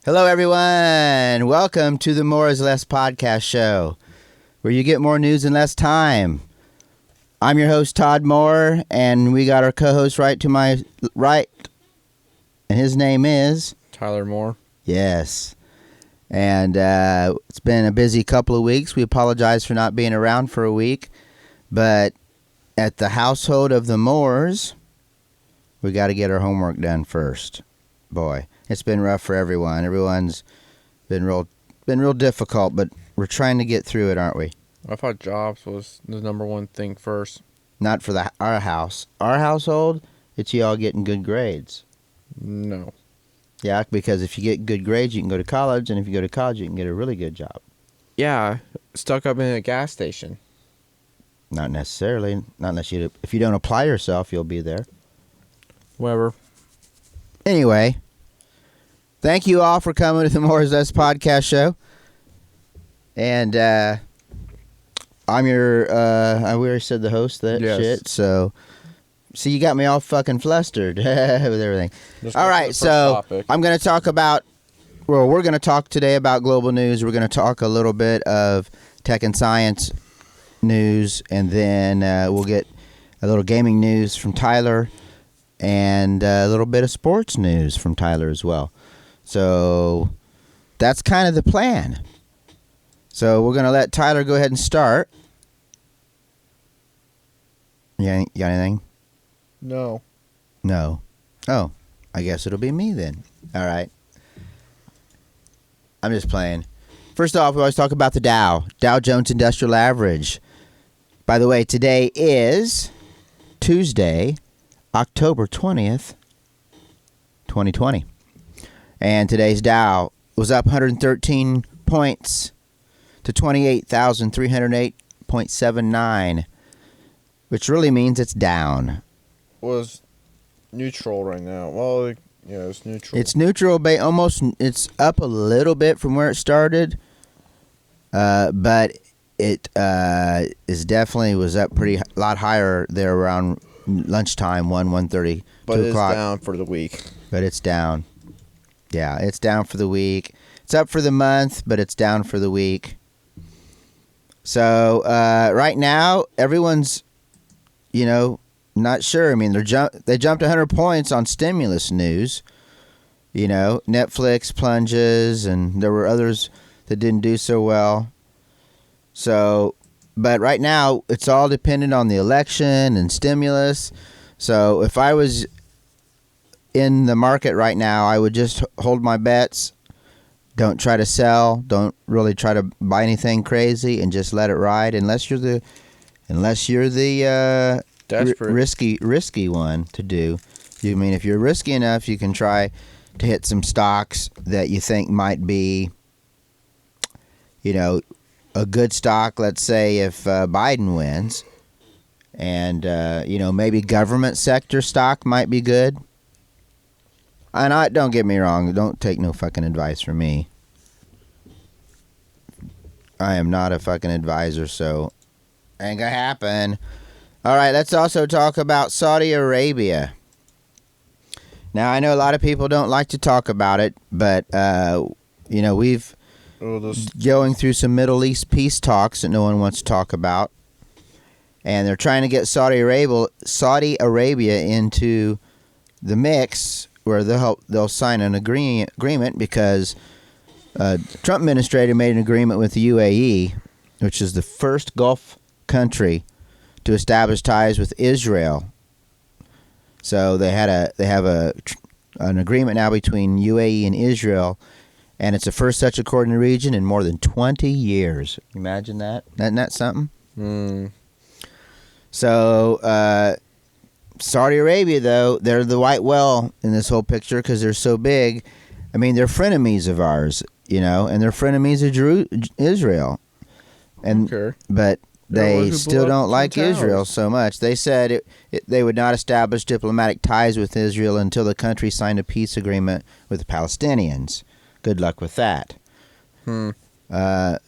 Hello, everyone. Welcome to the More is Less podcast show, where you get more news in less time. I'm your host, Todd Moore, and we got our co-host right to my right, and his name is... Tyler Moore. Yes. And it's been a busy couple of weeks. We apologize for not being around for a week, but at the household of the Moores, we got to get our homework done first. Boy, it's been rough for everyone. Everyone's been real difficult, but we're trying to get through it, aren't we? I thought jobs was the number one thing first. Not for our house. Our household, it's y'all getting good grades. No. Yeah, because if you get good grades, you can go to college, and if you go to college, you can get a really good job. Yeah, stuck up in a gas station. Not necessarily. Not unless if you don't apply yourself, you'll be there. Whatever. Anyway, thank you all for coming to the More is Less podcast show. And I'm your, I already said the host, that shit. So, see, you got me all fucking flustered with everything. All right, so topic. I'm going to talk about, we're going to talk today about global news. We're going to talk a little bit of tech and science news, and then we'll get a little gaming news from Tyler, and a little bit of sports news from Tyler as well. So that's kind of the plan. So we're going to let Tyler go ahead and start. You got anything? No. No. Oh, I guess it'll be me then. All right. I'm just playing. First off, we always talk about the Dow Jones Industrial Average. By the way, today is Tuesday, October 20th, 2020. And today's Dow was up 113 points to 28,308.79, which really means it's down. Was neutral right now. Well, yeah, it's neutral. It's neutral, it's up a little bit from where it started, but it is definitely was up a lot higher there around lunchtime, 1:30, but 2 o'clock. It's down for the week. But it's down. Yeah, it's down for the week. It's up for the month, but it's down for the week. So right now, everyone's, not sure. I mean, they jumped 100 points on stimulus news. Netflix plunges, and there were others that didn't do so well. So, but right now, it's all dependent on the election and stimulus. So if I was in the market right now, I would just hold my bets. Don't try to sell. Don't really try to buy anything crazy, and just let it ride. Unless you're the risky one to do. I mean, if you're risky enough, you can try to hit some stocks that you think might be, a good stock. Let's say if Biden wins, and maybe government sector stock might be good. And don't get me wrong, don't take no fucking advice from me. I am not a fucking advisor, so ain't gonna happen. All right, let's also talk about Saudi Arabia. Now, I know a lot of people don't like to talk about it, but we've going through some Middle East peace talks that no one wants to talk about, and they're trying to get Saudi Arabia into the mix, where they'll sign an agreement because the Trump administration made an agreement with the UAE, which is the first Gulf country to establish ties with Israel. So they have an agreement now between UAE and Israel, and it's the first such accord in the region in more than 20 years. Imagine that. Isn't that something? So Saudi Arabia, though, they're the white whale in this whole picture because they're so big. I mean, they're frenemies of ours, and they're frenemies of Israel. But they still don't like Israel so much. They said they would not establish diplomatic ties with Israel until the country signed a peace agreement with the Palestinians. Good luck with that.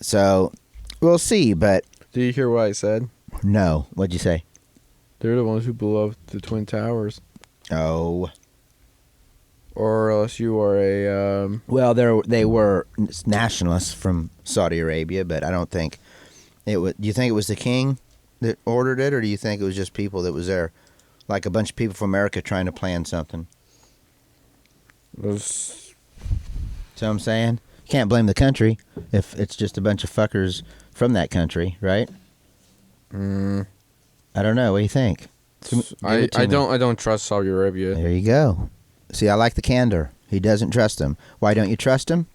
So we'll see, but... Did you hear what I said? No. What'd you say? They're the ones who blew up the Twin Towers. Oh. Or unless you are a Well, they were nationalists from Saudi Arabia, but I don't think it was. Do you think it was the king that ordered it, or do you think it was just people that was there, like a bunch of people from America trying to plan something? was See what I'm saying? Can't blame the country if it's just a bunch of fuckers from that country, right? I don't know. What do you think? I don't trust Saudi Arabia. There you go. See, I like the candor. He doesn't trust him. Why don't you trust him?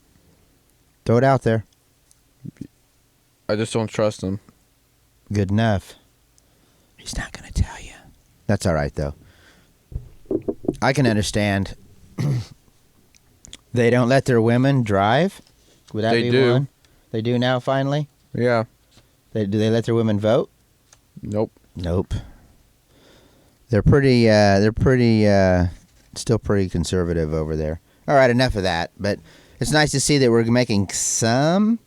Throw it out there. I just don't trust them. Good enough. He's not going to tell you. That's all right, though. I can understand. They don't let their women drive? Would that They be do. one? They do now, finally? Yeah. Do they let their women vote? Nope. Nope. They're still pretty conservative over there. All right, enough of that. But it's nice to see that we're making some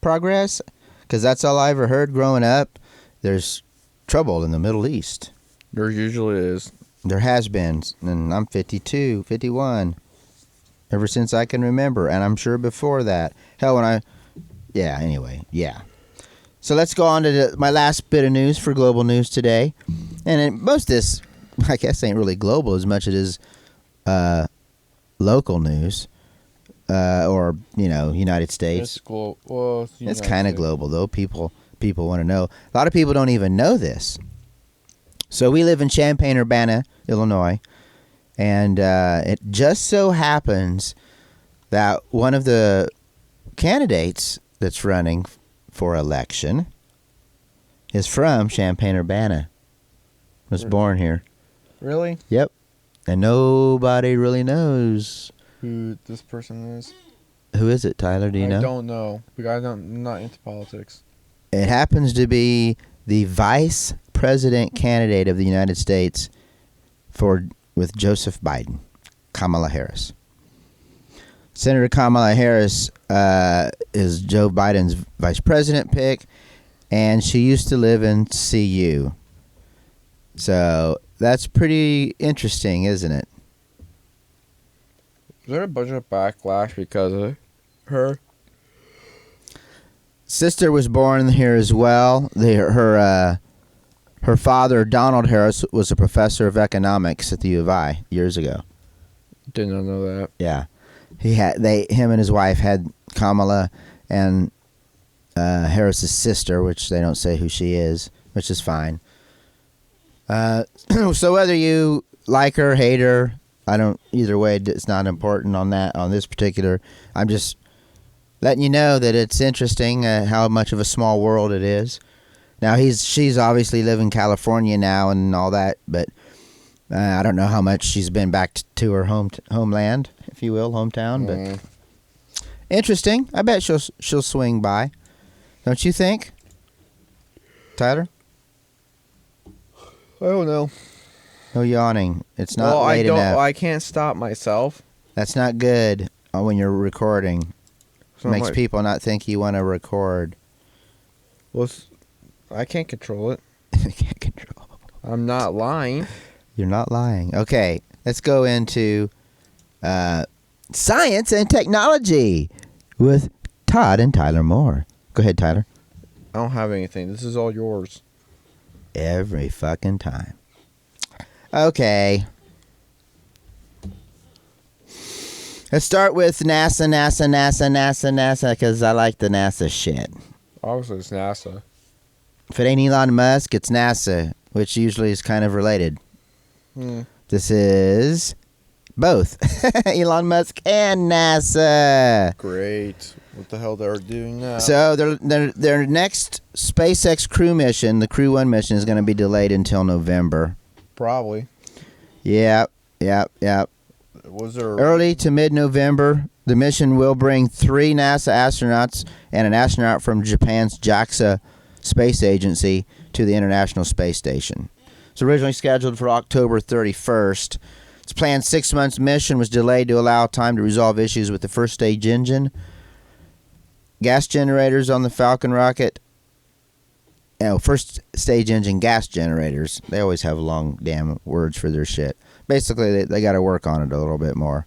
progress, because that's all I ever heard growing up. There's trouble in the Middle East. There usually is. There has been, and I'm 52, 51, ever since I can remember, and I'm sure before that. Hell, anyway. So let's go on to my last bit of news for global news today. And most of this, I guess, ain't really global as much as it is local news, or, United States. It's kind of global, though. People want to know. A lot of people don't even know this. So we live in Champaign-Urbana, Illinois, and it just so happens that one of the candidates that's running for election is from Champaign-Urbana. Was born here. Really? Yep. And nobody really knows Who this person is? who is it, Tyler? Do you know? I don't know. Because I'm not into politics. It happens to be the vice president candidate of the United States with Joseph Biden, Kamala Harris. Senator Kamala Harris is Joe Biden's vice president pick, and she used to live in CU. So that's pretty interesting, isn't it? Is there a bunch of backlash because of her? Sister was born here as well. Her father, Donald Harris, was a professor of economics at the U of I years ago. Did not know that. Yeah, him and his wife had Kamala, and Harris's sister, which they don't say who she is, which is fine. So whether you like her, hate her, I don't. Either way, it's not important on this particular. I'm just letting you know that it's interesting how much of a small world it is. Now she's obviously living in California now and all that, but I don't know how much she's been back to her homeland, if you will, hometown. But interesting. I bet she'll swing by. Don't you think, Tyler? I don't know. No yawning. It's not late enough. I can't stop myself. That's not good when you're recording. So Makes people not think you want to record. Well, I can't control it. You can't control. I'm not lying. You're not lying. Okay, let's go into science and technology with Todd and Tyler Moore. Go ahead, Tyler. I don't have anything. This is all yours. Every fucking time. Okay. Let's start with NASA, because I like the NASA shit. Obviously, it's NASA. If it ain't Elon Musk, it's NASA, which usually is kind of related. This is both Elon Musk and NASA. Great. What the hell they're doing now? So their next SpaceX crew mission, the Crew 1 mission, is going to be delayed until November. Probably. Yep. Was there Early to mid-November, the mission will bring 3 NASA astronauts and an astronaut from Japan's JAXA space agency to the International Space Station. It's originally scheduled for October 31st. Its planned 6-month mission was delayed to allow time to resolve issues with the first stage engine, gas generators on the Falcon rocket, first stage engine gas generators. They always have long damn words for their shit. Basically, they got to work on it a little bit more.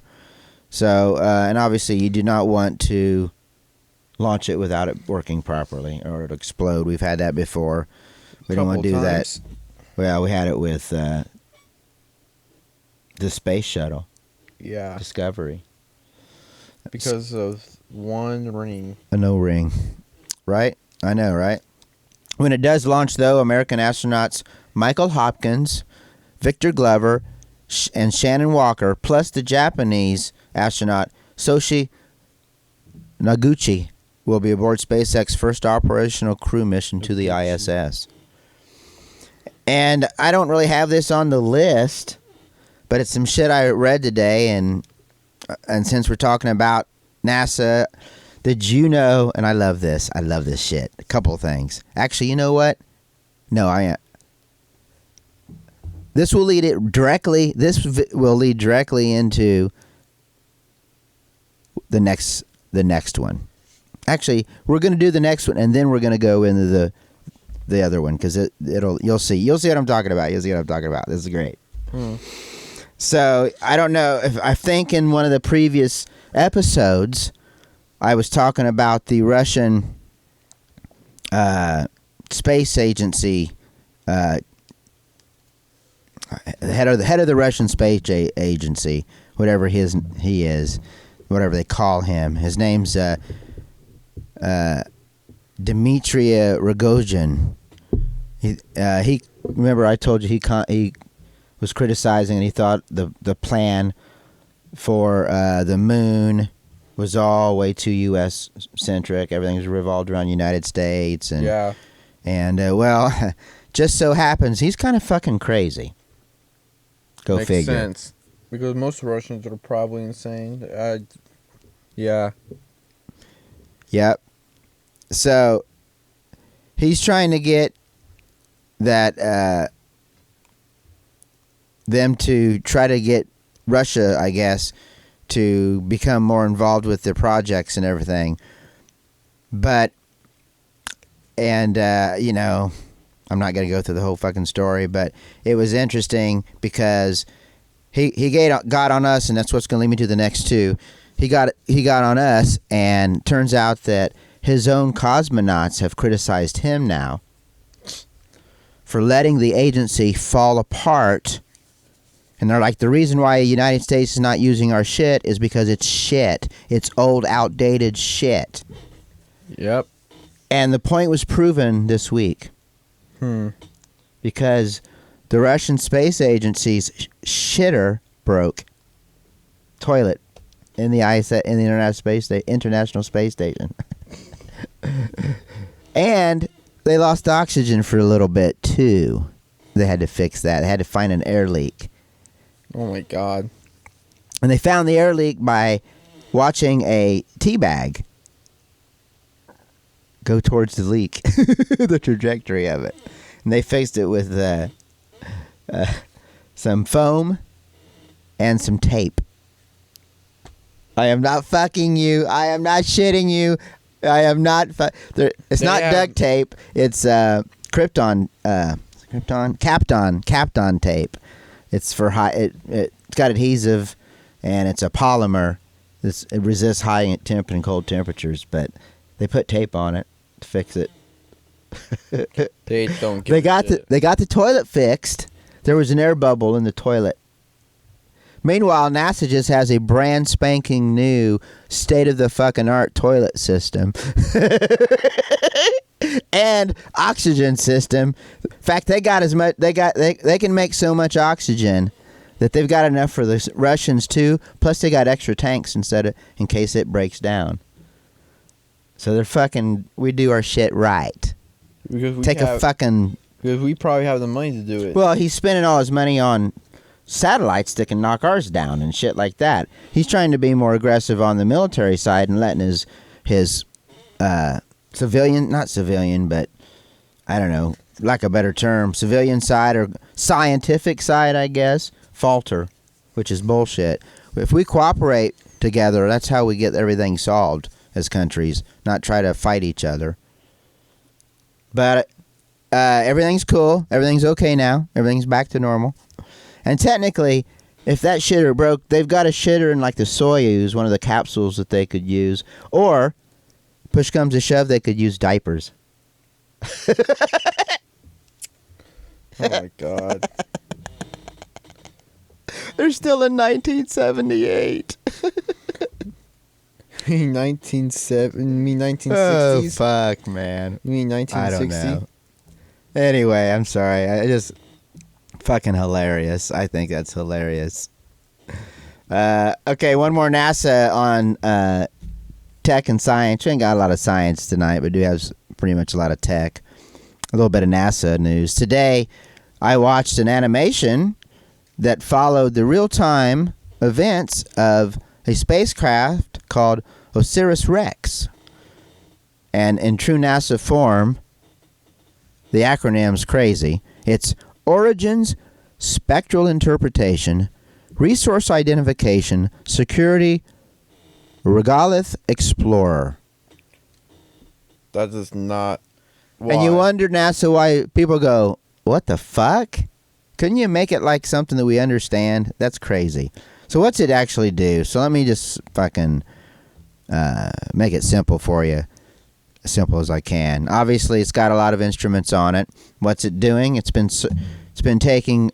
So, and obviously, you do not want to launch it without it working properly, or it'll explode. We've had that before. We don't want to do that. Well, we had it with the space shuttle. Yeah. Discovery. Because of one ring. A no ring. Right? I know, right? When it does launch, though, American astronauts Michael Hopkins, Victor Glover, and Shannon Walker, plus the Japanese astronaut Soichi Noguchi, will be aboard SpaceX's first operational crew mission to the ISS. And I don't really have this on the list, but it's some shit I read today, and since we're talking about NASA, did you know, and I love this shit, a couple of things. Actually, you know what? No, this will lead directly into the next one. Actually, we're going to do the next one, and then we're going to go into the other one, because you'll see what I'm talking about. This is great. So I don't know if I think in one of the previous episodes I was talking about the Russian space agency, the head of the Russian space agency, whatever he is, whatever they call him. His name's Dmitry Rogozin. He remember I told you he was criticizing, and he thought the plan for the moon was all way too U.S. centric. Everything was revolved around United States, and well, just so happens he's kind of fucking crazy. Go Makes figure. Sense. Because most Russians are probably insane. Yeah. Yep. So he's trying to get that them to try to get Russia, I guess, to become more involved with their projects and everything. But, and you know, I'm not going to go through the whole fucking story, but it was interesting because he got on us, and that's what's going to lead me to the next two. He got on us, and turns out that his own cosmonauts have criticized him now for letting the agency fall apart. And they're like, the reason why the United States is not using our shit is because it's shit. It's old, outdated shit. Yep. And the point was proven this week. Because the Russian space agency's shitter broke. Toilet in the International Space Station. And they lost oxygen for a little bit too. They had to fix that. They had to find an air leak. Oh my God. And they found the air leak by watching a tea bag go towards the leak, the trajectory of it. And they fixed it with some foam and some tape. I am not fucking you. I am not shitting you. I am not. It's not duct tape. It's Krypton tape. It's for high. It's got adhesive, and it's a polymer. It resists high temp and cold temperatures. But they put tape on it to fix it. They don't. They got the toilet fixed. There was an air bubble in the toilet. Meanwhile, NASA just has a brand spanking new state of the fucking art toilet system and oxygen system. In fact, they got as much. They can make so much oxygen that they've got enough for the Russians too. Plus, they got extra tanks in case it breaks down. So they're fucking. We do our shit right. Because we probably have the money to do it. Well, he's spending all his money on satellites that can knock ours down and shit like that. He's trying to be more aggressive on the military side and letting his civilian, not civilian, but I don't know, like a better term, civilian side or scientific side, I guess, falter, which is bullshit. If we cooperate together, that's how we get everything solved as countries, not try to fight each other. But everything's cool. Everything's okay now. Everything's back to normal. And technically, if that shitter broke, they've got a shitter in like the Soyuz, one of the capsules that they could use. Or, push comes to shove, they could use diapers. Oh my god. They're still in 1978. You mean 1960s? Oh, fuck, man. You mean 1960? I don't know. Anyway, I'm sorry. I just... Fucking hilarious. I think that's hilarious. Okay, one more NASA on tech and science. We ain't got a lot of science tonight, but do have pretty much a lot of tech. A little bit of NASA news. Today, I watched an animation that followed the real-time events of a spacecraft called OSIRIS-REx. And in true NASA form, the acronym's crazy. It's Origins, Spectral Interpretation, Resource Identification, Security, Regolith Explorer. That does not... Why? And you wonder, NASA, why people go, what the fuck? Couldn't you make it like something that we understand? That's crazy. So what's it actually do? So let me just fucking make it simple for you. As simple as I can. Obviously, it's got a lot of instruments on it. What's it doing? It's been taking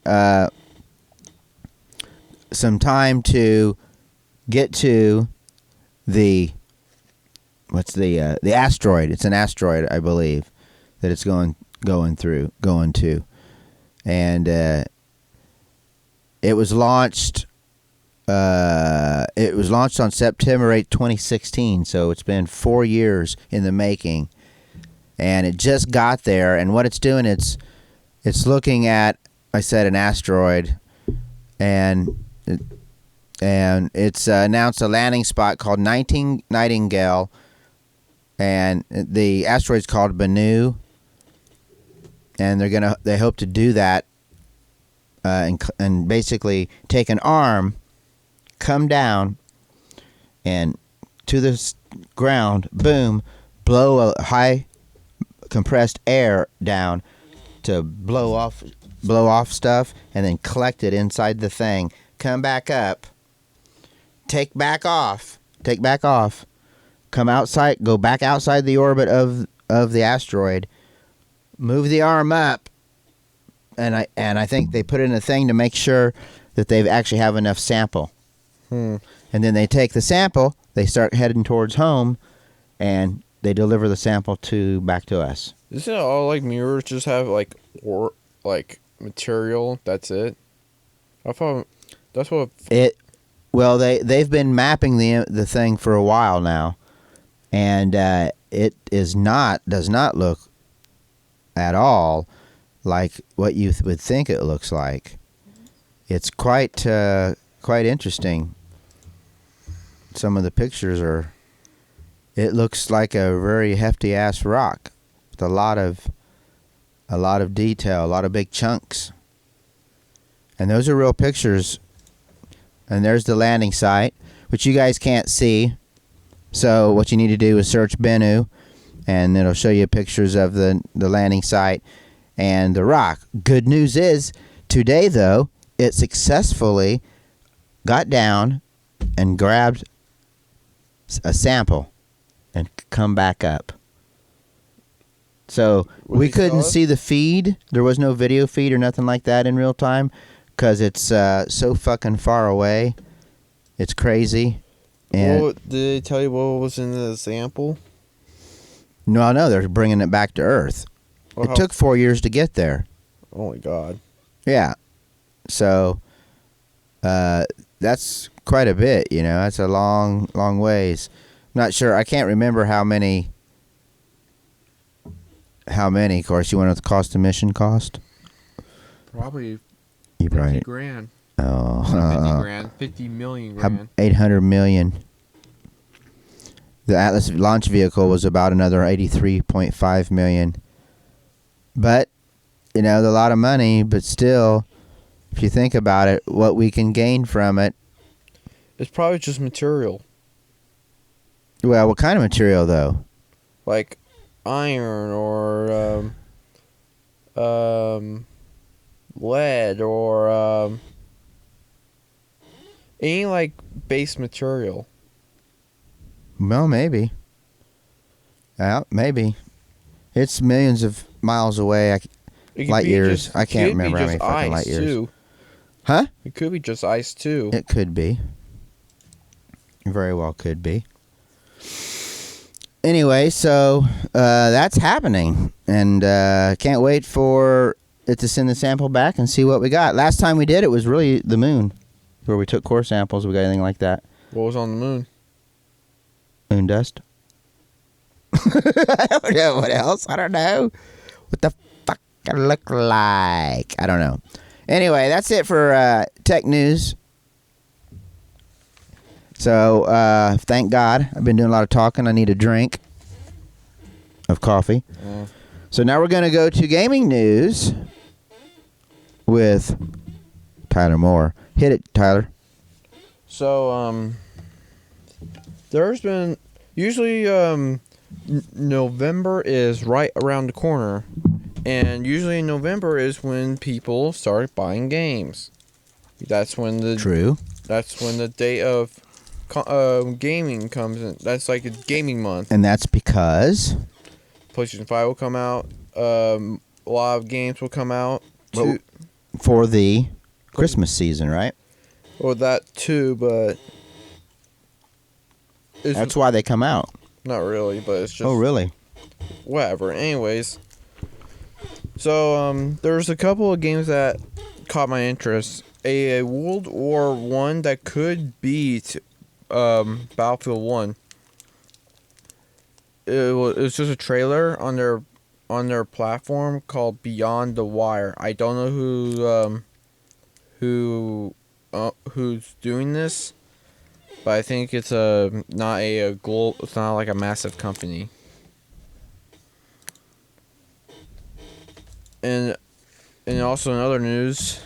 some time to get to the asteroid. It's an asteroid, I believe, that it's going to, and it was launched. It was launched on September 8, 2016, so it's been 4 years in the making. And it just got there, and what it's doing, it's looking at, I said, an asteroid, and it's announced a landing spot called Nightingale, and the asteroid's called Bennu, and they hope to do that, and basically take an arm, come down, and to the ground, boom, blow a high compressed air down to blow off stuff, and then collect it inside the thing. Come back up, take back off, come outside, go back outside the orbit of the asteroid, move the arm up, and I think they put in a thing to make sure that they actually have enough sample. And then they take the sample, they start heading towards home, and they deliver the sample back to us. Isn't it all like mirrors just have like material? That's it. I thought that's what it. Well, they've been mapping the thing for a while now, and it does not look at all like what you would think it looks like. It's quite interesting. Some of the pictures are. It looks like a very hefty ass rock with a lot of detail, a lot of big chunks. And those are real pictures. And there's the landing site, which you guys can't see. So what you need to do is search Bennu, and it'll show you pictures of the landing site and the rock. Good news is, today though, it successfully got down and grabbed a sample and come back up. So we couldn't see the feed. There was no video feed or nothing like that in real time because it's so fucking far away. It's crazy. And did they tell you what was in the sample? No, they're bringing it back to Earth. It took 4 years to get there. Oh my God. Yeah. So that's quite a bit, you know. That's a long ways. I'm not sure. I can't remember how many. Of course, you want to know what the cost of mission cost? Probably You 50 grand. Oh. 50 grand. 50 million grand. 800 million. The Atlas launch vehicle was about another 83.5 million. But, you know, a lot of money, but still, if you think about it, what we can gain from it. It's probably just material. Well, what kind of material, though? Like iron or lead or any like base material. Well, maybe. Yeah, maybe. It's millions of miles away. It could Light be years. just- I can't could be remember how just many fucking light ice, years. too. Huh? It could be just ice too. It could be. Very well could be. Anyway, so that's happening. And can't wait for it to send the sample back and see what we got. Last time we did it was really the moon, where we took core samples. We got anything like that? What was on the moon? Moon dust? I don't know what else. I don't know. What the fuck it look like? I don't know. Anyway, that's it for tech news. So, thank God. I've been doing a lot of talking. I need a drink of coffee. So now we're going to go to gaming news with Tyler Moore. Hit it, Tyler. So, there's been usually November is right around the corner, and usually in November is when people start buying games. That's when the True. That's when the day of gaming comes in. That's like a gaming month. And that's because PlayStation 5 will come out. A lot of games will come out. Well, for the Christmas season, right? Or that too, but That's why they come out. not really. But it's just Oh, really? whatever. Anyways, so there's a couple of games that caught my interest. A World War One that could beat Battlefield 1. It was just a trailer on their platform called Beyond the Wire. I don't know who's doing this, but I think it's not a global. It's not like a massive company. And also in other news,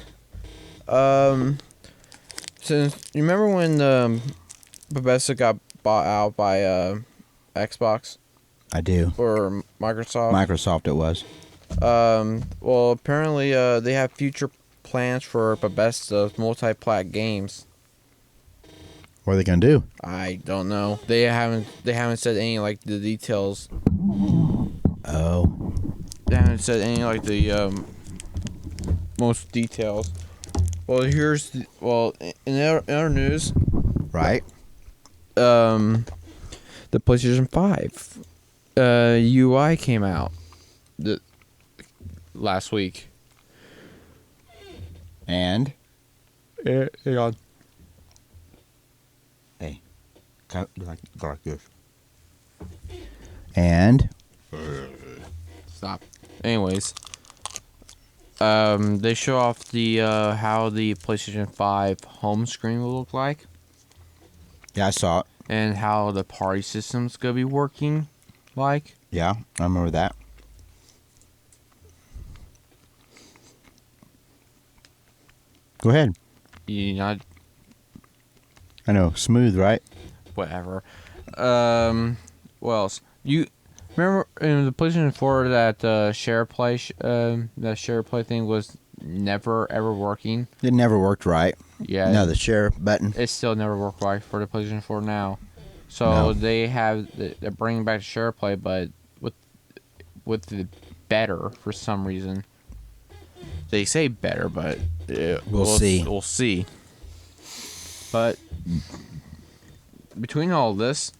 since you remember when Bethesda got bought out by Xbox I do. or Microsoft. Microsoft it was. Well, apparently they have future plans for Bethesda's multi-plat games. What are they going to do? I don't know. They haven't said any like the details. Oh. They haven't said any like the most details. Well, in other news, Right. the PlayStation 5 UI came out last week. And? Hang on. Hey. Go like this. And? Stop. Anyways, they show off the how the PlayStation 5 home screen will look like, Yeah, I saw it. and how the party system's gonna be working like. Yeah, I remember that. Go ahead. You not I know. Smooth, right? whatever. What else? You remember in the PlayStation 4 that share play that share play thing was never ever working. It never worked right. Yeah. No, the share button. It still never worked right for the PlayStation 4 now. So No. they're bringing back share play, but with the better for some reason. They say better, but We'll see. We'll see. But between all this,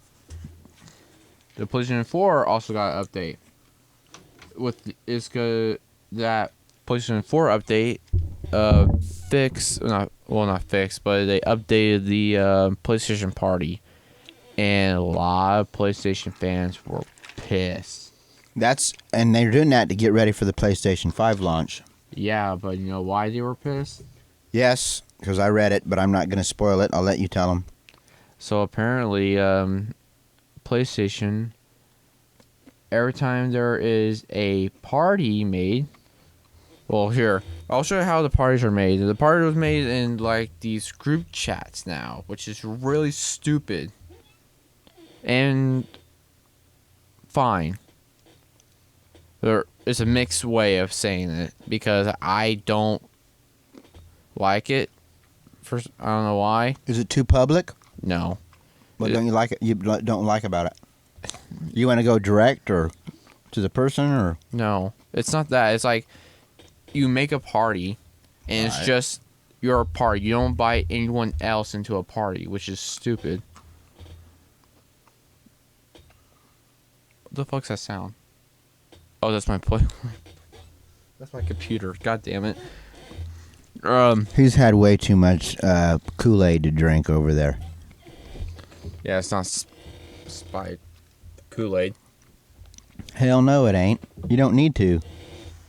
the PlayStation 4 also got an update. That PlayStation 4 update not fixed, but they updated the PlayStation Party, and a lot of PlayStation fans were pissed. And they're doing that to get ready for the PlayStation 5 launch. Yeah, but you know why they were pissed? Yes, because I read it, but I'm not going to spoil it. I'll let you tell them. So apparently, PlayStation, every time there is a party made, well, here, I'll show you how the parties are made. The party was made in like these group chats now, which is really stupid. And fine. it's a mixed way of saying it because I don't like it. First, I don't know why. Is it too public? No. What don't you like it? You don't like about it? You want to go direct or to the person or? No, it's not that. It's like you make a party, and it's just your party. You don't invite anyone else into a party, which is stupid. What the fuck's that sound? Oh, that's my play. That's my computer. God damn it. He's had way too much Kool-Aid to drink over there. Yeah, it's not Spike Kool-Aid. Hell no, it ain't. You don't need to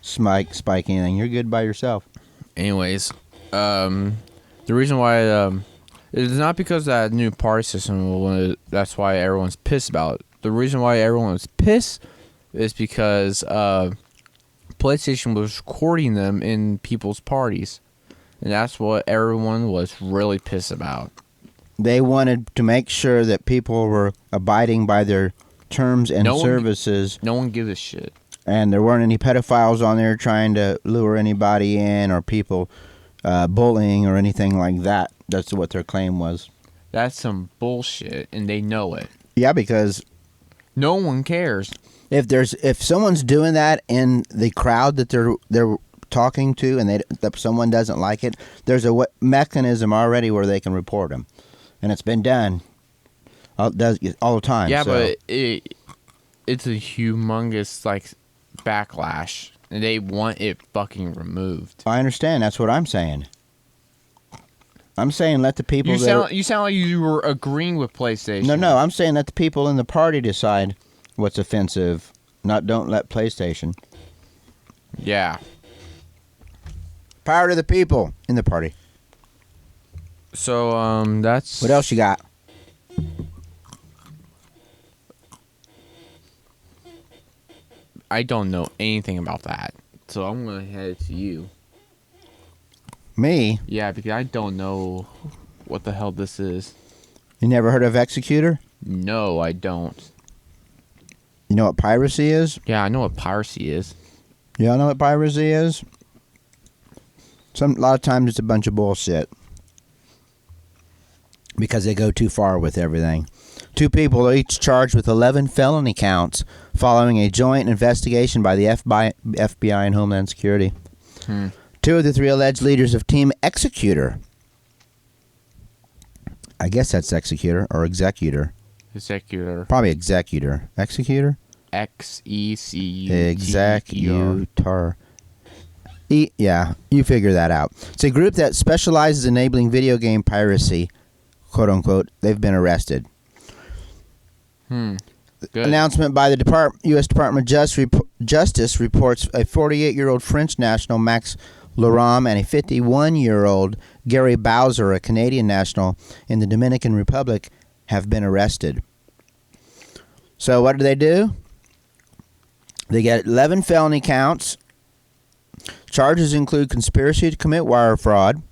spike anything. You're good by yourself. Anyways, the reason why it's not because that new party system. That's why everyone's pissed about it. The reason why everyone's pissed is because PlayStation was recording them in people's parties, and that's what everyone was really pissed about. They wanted to make sure that people were abiding by their terms and services. No one gives a shit. And there weren't any pedophiles on there trying to lure anybody in or people bullying or anything like that. That's what their claim was. That's some bullshit, and they know it. Yeah, because no one cares. If someone's doing that in the crowd that they're talking to, and that someone doesn't like it, there's a mechanism already where they can report them, and it's been done all the time. Yeah, so. but it's a humongous backlash, and they want it fucking removed. I understand. That's what I'm saying. I'm saying let the people. You sound like you were agreeing with PlayStation. No. I'm saying let the people in the party decide what's offensive. Don't let PlayStation. Yeah. Power to the people in the party. So that's. What else you got? I don't know anything about that, so I'm gonna head it to you. Me? Yeah, because I don't know what the hell this is. You never heard of Executor? No, I don't. You know what piracy is? Yeah, I know what piracy is. Y'all know what piracy is? A lot of times it's a bunch of bullshit. Because they go too far with everything. 2 people are each charged with 11 felony counts following a joint investigation by the FBI and Homeland Security. 2 of the 3 alleged leaders of Team Executor. I guess that's Executor or Executor. Executor. Probably Executor. Executor? Executor. Executor. Yeah, you figure that out. It's a group that specializes in enabling video game piracy, quote unquote. They've been arrested. Good. Announcement by the U.S. Department of Justice reports a 48-year-old French national, Max Laram, and a 51-year-old Gary Bowser, a Canadian national in the Dominican Republic, have been arrested. So what do? They get 11 felony counts. Charges include conspiracy to commit wire fraud,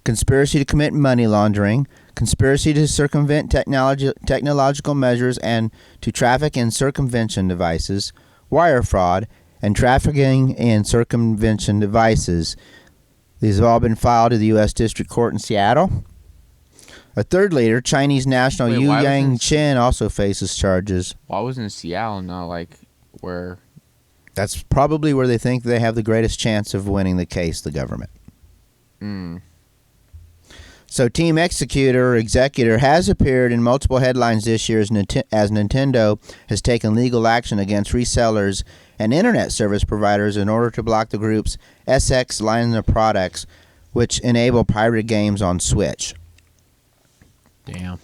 conspiracy to commit money laundering, conspiracy to circumvent technological measures and to traffic in circumvention devices, wire fraud, and trafficking in circumvention devices. These have all been filed to the U.S. District Court in Seattle. A third leader, Chinese national Yu Yang Chen, also faces charges. Why wasn't it Seattle, not where? That's probably where they think they have the greatest chance of winning the case, the government. So Team Executor has appeared in multiple headlines this year as Nintendo has taken legal action against resellers and internet service providers in order to block the group's SX line of products, which enable pirated games on Switch. Damn.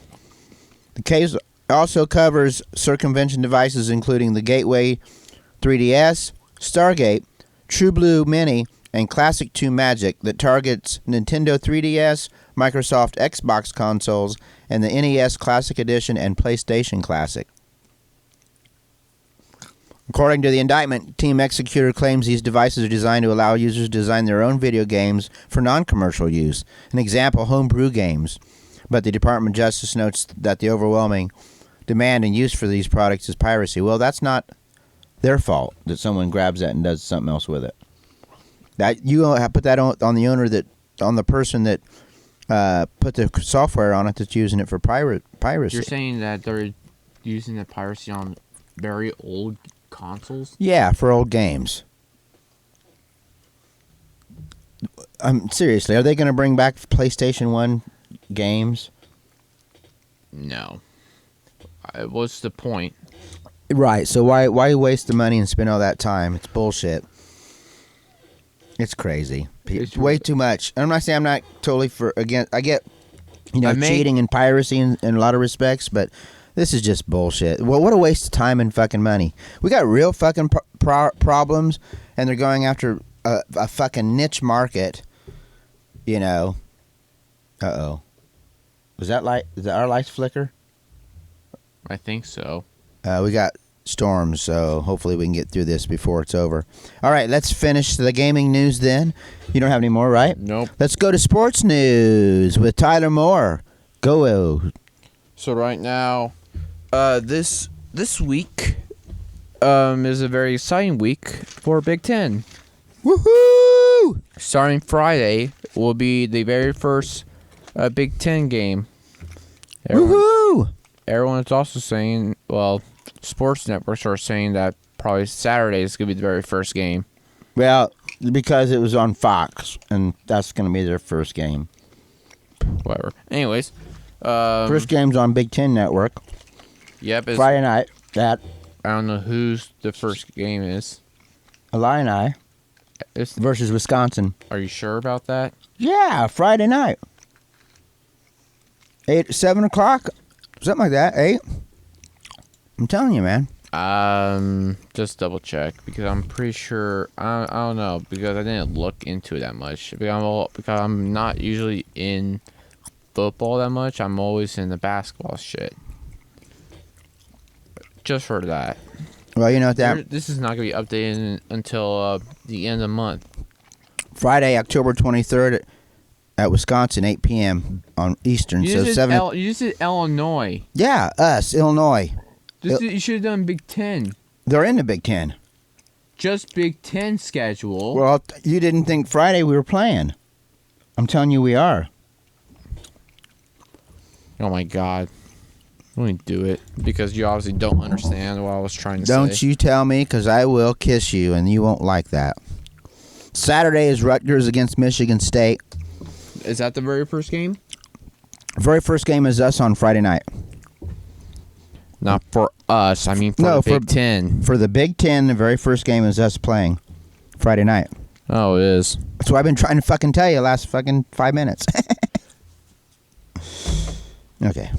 The case also covers circumvention devices including the Gateway 3DS, Stargate, True Blue Mini, and Classic 2 Magic that targets Nintendo 3DS, Microsoft Xbox consoles, and the NES Classic Edition and PlayStation Classic. According to the indictment, Team Executor claims these devices are designed to allow users to design their own video games for non-commercial use, an example, homebrew games. But the Department of Justice notes that the overwhelming demand and use for these products is piracy. Well, that's not their fault that someone grabs that and does something else with it. That you put that on the owner, that on the person that put the software on it that's using it for piracy. You're saying that they're using the piracy on very old consoles? Yeah, for old games. Seriously, are they going to bring back PlayStation 1 games? No. What's the point? Right, so why waste the money and spend all that time? It's bullshit. It's crazy. It's way too much. I'm not saying I'm not totally against. I get, cheating and piracy in a lot of respects, but this is just bullshit. Well, what a waste of time and fucking money. We got real fucking problems, and they're going after a fucking niche market. Uh-oh. Was that light? Is that our lights flicker? I think so. We got storms, so hopefully we can get through this before it's over. All right, let's finish the gaming news then. You don't have any more, right? Nope. Let's go to sports news with Tyler Moore. Go. So right now, this week is a very exciting week for Big Ten. Woohoo! Starting Friday will be the very first Big Ten game. Woohoo! Everyone is also saying, well, sports networks are saying that probably Saturday is going to be the very first game. Well, because it was on Fox, and that's going to be their first game. Whatever. Anyways. First game's on Big Ten Network. Yep. Friday night. I don't know who's the first game is. Illini versus Wisconsin. Are you sure about that? Yeah, Friday night. 7 o'clock. Something like that. 8. I'm telling you, man. Just double check because I'm pretty sure. I don't know because I didn't look into it that much. Because I'm not usually in football that much. I'm always in the basketball shit. Just for that. Well, you know what this is not gonna be updated until the end of the month. Friday, October 23rd at Wisconsin, 8 p.m. on Eastern. You just said Illinois. Yeah, us, Illinois. You should have done Big Ten. They're in the Big Ten. Just Big Ten schedule. Well, you didn't think Friday we were playing. I'm telling you we are. Oh, my God. Let me do it. Because you obviously don't understand what I was trying to say. Don't you tell me, because I will kiss you, and you won't like that. Saturday is Rutgers against Michigan State. Is that the very first game? Very first game is us on Friday night. Not for us. I mean for the Big Ten. For the Big Ten, the very first game is us playing Friday night. Oh, it is. That's what I've been trying to fucking tell you last fucking 5 minutes. Okay.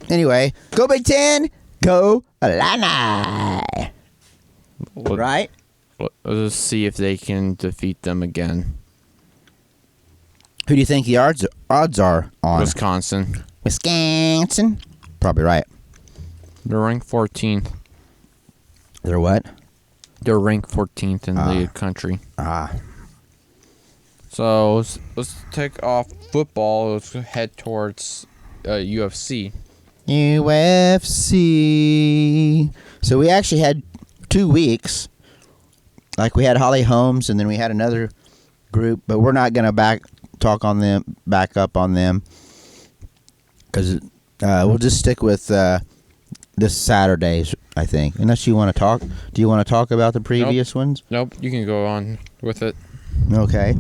Anyway, go Big Ten, go Illini. Right? Let's see if they can defeat them again. Who do you think the odds are on? Wisconsin. Wisconsin? Probably right. They're ranked 14th. They're what? They're ranked 14th in the country. So let's take off football. Let's head towards UFC. UFC. So we actually had 2 weeks. Like we had Holly Holmes, and then we had another group, but we're not gonna back up on them, because we'll just stick with this Saturday's, I think. Unless you want to talk. Do you want to talk about the previous ones? Nope. You can go on with it. Okay.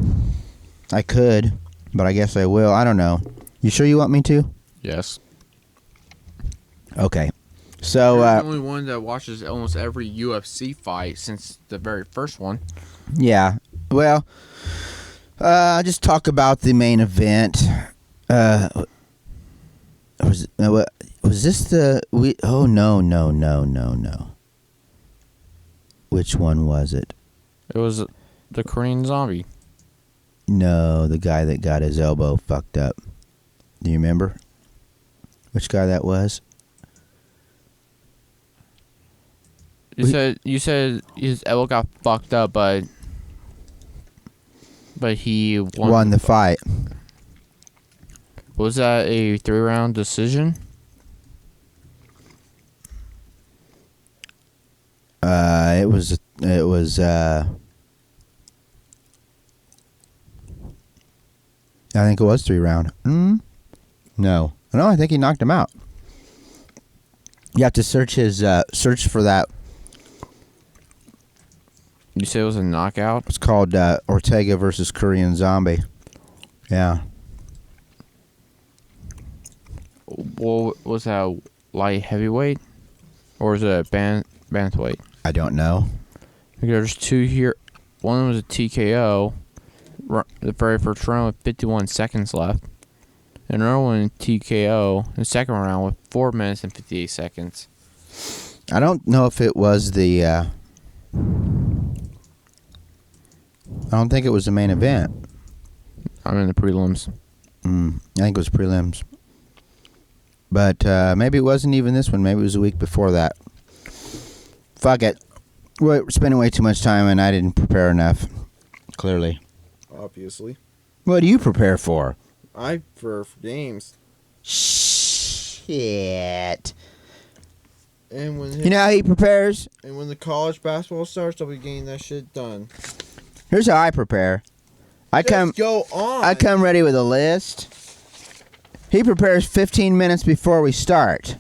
I could, but I guess I will. I don't know. You sure you want me to? Yes. Okay. So you're the only one that watches almost every UFC fight since the very first one. Yeah. Well, just talk about the main event. Was this the Oh no. Which one was it? It was the Korean Zombie. No, the guy that got his elbow fucked up. Do you remember which guy that was? You said his elbow got fucked up, but he won the fight. Was that a 3-round decision? It was It was. I think it was 3 round. No, I think he knocked him out. You have to search for that. You said it was a knockout? It's called Ortega versus Korean Zombie. Yeah. Well, was that light heavyweight? Or was it bantamweight? I don't know. There's 2 here. One was a TKO. The very first round with 51 seconds left. And another one TKO in the second round with 4 minutes and 58 seconds. I don't know if it was the... I don't think it was the main event. I'm in the prelims. I think it was prelims. But maybe it wasn't even this one. Maybe it was a week before that. Fuck it. We're spending way too much time and I didn't prepare enough. Clearly. Obviously. What do you prepare for? I for games. Shit. And when You know how he prepares? and when the college basketball starts, I'll be getting that shit done. Here's how I prepare. I come Go on. I come ready with a list. He prepares 15 minutes before we start.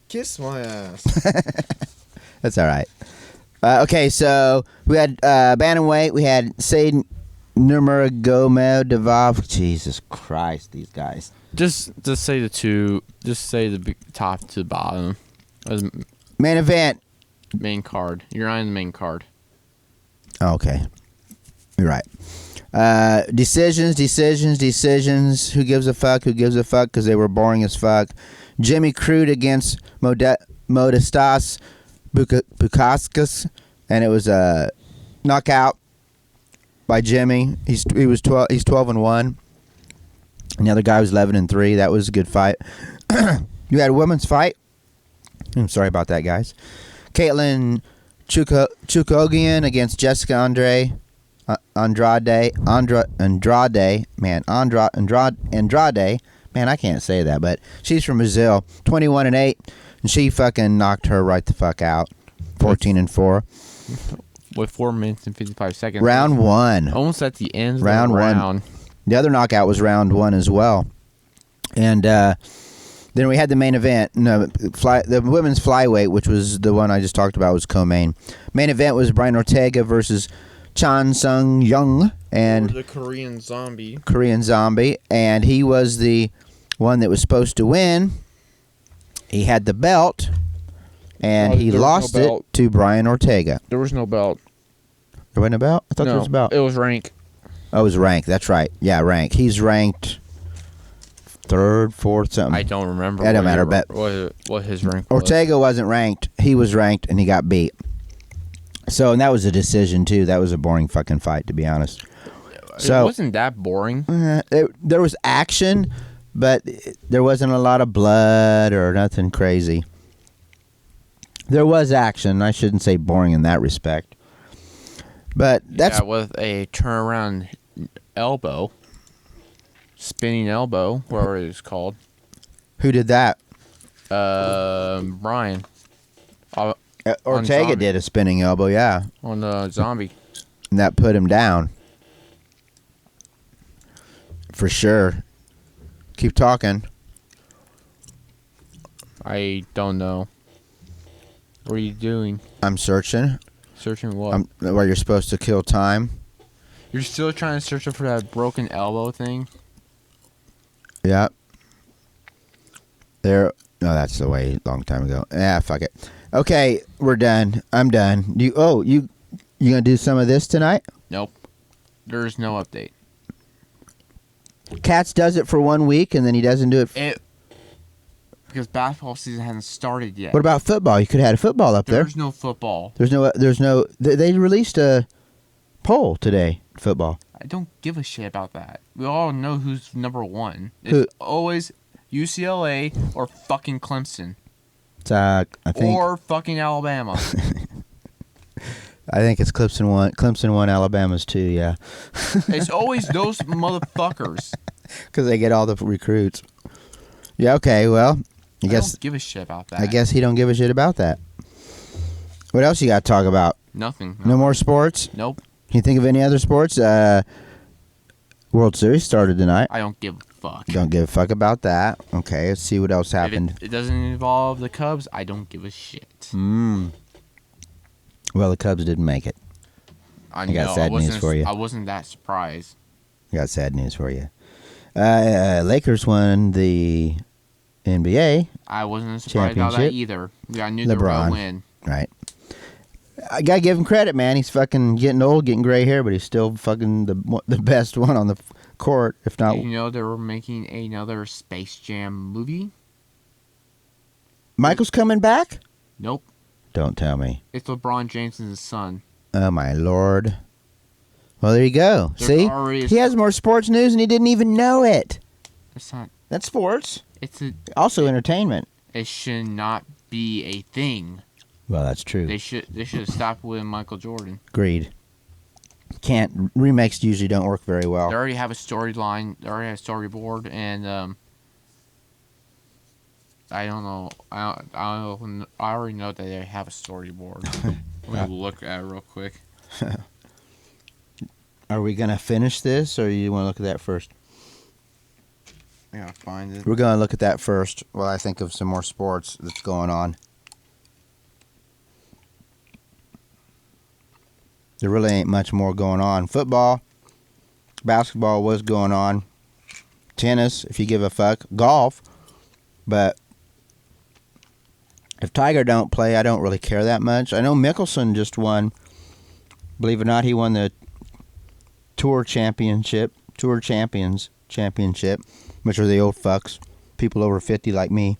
Kiss my ass. That's all right. Okay, so we had bantamweight. We had Said Nurmagomedov. Jesus Christ, these guys. Just say the two. Just say the top to the bottom. As Main event. main card. You're on the main card. Okay, you're right. Decisions. Who gives a fuck? Because they were boring as fuck. Jimmy Crude against Modestas Bukauskas, and it was a knockout by Jimmy. He's 12-1, and the other guy was 11-3. That was a good fight. You had a women's fight. I'm sorry about that, guys. Caitlin Chukogian against Jessica Andrade. Man, I can't say that, but she's from Brazil. 21-8, and she fucking knocked her right the fuck out. 14-4. With 4 minutes and 55 seconds. Round 1. Almost at the end of Round the 1. round. The other knockout was round 1 as well. And then we had the main event. No, the women's flyweight, which was the one I just talked about, was co-main. Main event was Brian Ortega versus Chan Sung Young and Or the Korean Zombie. And he was the one that was supposed to win. He had the belt, and he there was lost no it belt. to Brian Ortega. There was no belt. There wasn't a belt? I thought there was a belt. It was rank. Oh, it was rank. That's right. Yeah, rank. He's ranked 3rd, 4th, something. I don't remember. That don't matter, but what his rank was. Ortega wasn't ranked. He was ranked, and he got beat. So, and that was a decision, too. That was a boring fucking fight, to be honest. So, it wasn't that boring. There was action, but there wasn't a lot of blood or nothing crazy. There was action. I shouldn't say boring in that respect. But that's... Yeah, with a turnaround elbow. Spinning elbow, whatever it was called. Who did that? Brian. Ortega Zombie. did a spinning elbow, yeah. On the zombie. And that put him down. For sure. Keep talking. I don't know. What are you doing? I'm searching. Searching what? Where you're supposed to kill time. You're still trying to search for that broken elbow thing? Yeah. There. No, that's the way. Long time ago. Yeah, fuck it. Okay, we're done. I'm done. You gonna do some of this tonight? Nope. There's no update. Katz does it for 1 week and then he doesn't do it. Because basketball season hasn't started yet. What about football? You could have had a football up there. There's no football. There's no. They released a poll today. Football. I don't give a shit about that. We all know who's number 1. Who? It's always UCLA or fucking Clemson. I think. Or fucking Alabama. I think it's Clemson 1. Clemson 1. Alabama's 2. Yeah. It's always those motherfuckers. Because they get all the recruits. Yeah. Okay. Well, I guess. Don't give a shit about that. I guess he don't give a shit about that. What else you got to talk about? Nothing. No more sports? Nope. Can you think of any other sports? World Series started tonight. I don't give a fuck. Don't give a fuck about that. Okay, let's see what else If happened. it doesn't involve the Cubs, I don't give a shit. Well, the Cubs didn't make it. I got sad news for you. I wasn't that surprised. I got sad news for you. Lakers won the NBA. I wasn't surprised about that Championship. either. Yeah, I knew they were LeBron. going to win. Right. I gotta give him credit, man. He's fucking getting old, getting gray hair, but he's still fucking the best one on the court, if not. Did you know they were making another Space Jam movie? Michael's coming back? Nope. Don't tell me. It's LeBron James' son. Oh my lord. Well, there you go. There's See, already a he has more sports news, and he didn't even know it. It's not. That's sports. It's a. Also entertainment. It should not be a thing. Well, that's true. They should have stopped with Michael Jordan. Agreed. Remakes usually don't work very well. They already have a storyline. They already have a storyboard, and I don't know. I already know that they have a storyboard. Let me look at it real quick. Are we gonna finish this, or you want to look at that first? I gotta find it. We're gonna look at that first while I think of some more sports that's going on. There really ain't much more going on. Football, basketball was going on. Tennis, if you give a fuck. Golf, but if Tiger don't play, I don't really care that much. I know Mickelson just won. Believe it or not, he won the Tour Champions Championship, which are the old fucks, people over 50 like me.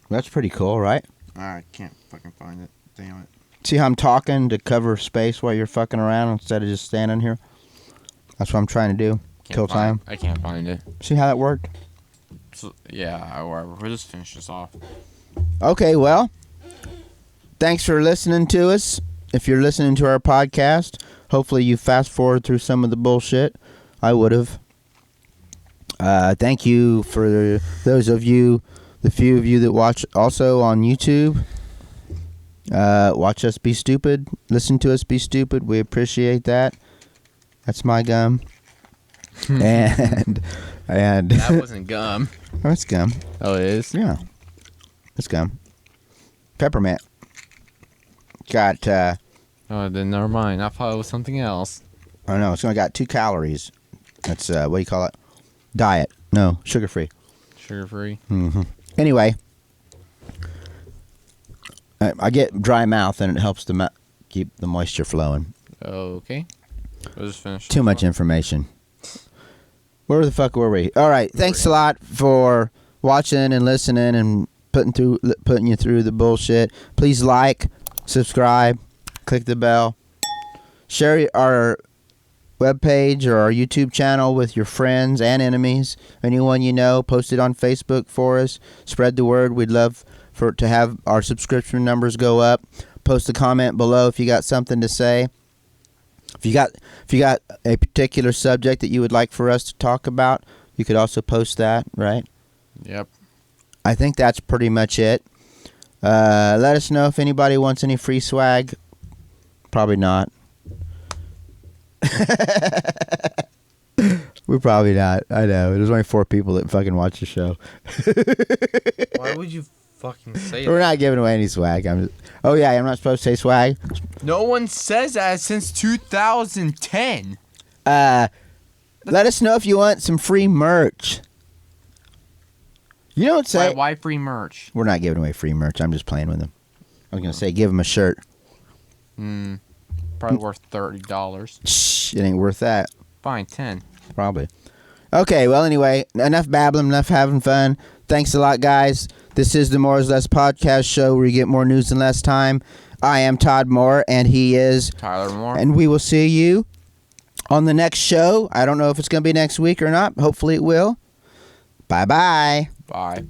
That's pretty cool, right? I can't fucking find it. Damn it. See how I'm talking to cover space while you're fucking around instead of just standing here? That's what I'm trying to do. Kill time. I can't find it. See how that worked? So, yeah, we'll just finish this off. Okay, well, thanks for listening to us. If you're listening to our podcast, hopefully you fast forward through some of the bullshit. I would have. Thank you for those of you, the few of you that watch also on YouTube. Watch us be stupid. Listen to us be stupid. We appreciate that. That's my gum. and That wasn't gum. Oh, it's gum. Oh, it is? Yeah. It's gum. Peppermint. Got Oh, then never mind. I thought it was something else. oh no, it's only got 2 calories. That's what do you call it? Diet. No, sugar free. Sugar free. Anyway, I get dry mouth and it helps to keep the moisture flowing. Okay. We'll just finish. Too much information. Where the fuck were we? All right. Thanks a lot for watching and listening and putting you through the bullshit. Please like, subscribe, click the bell, share our webpage or our YouTube channel with your friends and enemies. Anyone you know, post it on Facebook for us. Spread the word. We'd love to have our subscription numbers go up. Post a comment below if you got something to say. If you got a particular subject that you would like for us to talk about, you could also post that, right? Yep. I think that's pretty much it. Let us know if anybody wants any free swag. Probably not. We're probably not. I know. There's only 4 people that fucking watch the show. Why would you fucking say We're not giving away any swag. Oh yeah, I'm not supposed to say swag. No one says that since 2010. Let us know if you want some free merch. You don't say. Why free merch? We're not giving away free merch. I'm just playing with them. I was gonna say give them a shirt. Probably worth $30. Shh, it ain't worth that. Fine, 10. Probably. Okay, well, anyway, enough babbling, enough having fun. Thanks a lot, guys. This is the More is Less podcast show where you get more news in less time. I am Todd Moore, and he is Tyler Moore. And we will see you on the next show. I don't know if it's going to be next week or not. Hopefully it will. Bye-bye. Bye.